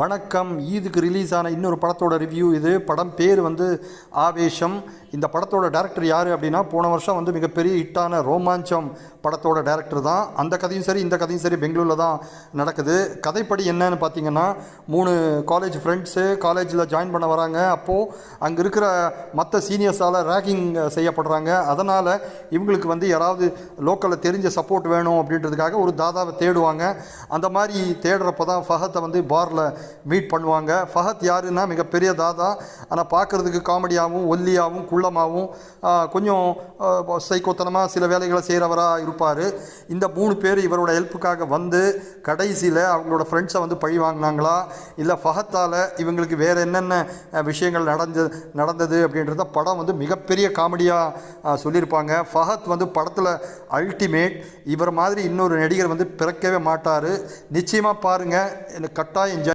வணக்கம். ஈதுக்கு ரிலீஸ் ஆன இன்னொரு படத்தோட ரிவ்யூ இது. படம் பேர் ஆவேஷம். இந்த படத்தோட டைரக்டர் யார் அப்படின்னா, போன வருஷம் மிகப்பெரிய ஹிட்டான ரோமாஞ்சம் படத்தோட டைரக்டர் தான். அந்த கதையும் சரி இந்த கதையும் சரி பெங்களூரில் தான் நடக்குது. கதைப்படி என்னன்னு பார்த்தீங்கன்னா, 3 காலேஜ் ஃப்ரெண்ட்ஸு காலேஜில் ஜாயின் பண்ண வராங்க. அப்போது அங்கே இருக்கிற மற்ற சீனியர்ஸால் ரேக்கிங் செய்யப்படுறாங்க. அதனால் இவங்களுக்கு யாராவது லோக்கலில் தெரிஞ்ச சப்போர்ட் வேணும் அப்படின்றதுக்காக ஒரு தாதாவை தேடுவாங்க. அந்த மாதிரி தேடுறப்ப தான் ஃபஹத்தை பாரில் மீட் பண்ணுவாங்க. ஃபஹத் யாருன்னா மிகப்பெரிய தாதா. ஆனால் பார்க்குறதுக்கு காமெடியாகவும் ஒல்லியாகவும் குள்ளமாகவும் கொஞ்சம் சைக்கோத்தனமாக சில வேலைகளை செய்கிறவராக இருப்பார். இந்த 3 பேர் இவரோட ஹெல்ப்புக்காக கடைசியில் அவங்களோட ஃப்ரெண்ட்ஸை பழி வாங்கினாங்களா, இல்லை ஃபஹத்தால் இவங்களுக்கு வேறு என்னென்ன விஷயங்கள் நடந்தது அப்படின்றத படம் மிகப்பெரிய காமெடியாக சொல்லியிருப்பாங்க. ஃபஹத் படத்தில் அல்டிமேட். இவர் மாதிரி இன்னொரு நடிகர் பிறக்கவே மாட்டார். நிச்சயமாக பாருங்கள். எனக்கு கட்டாயம்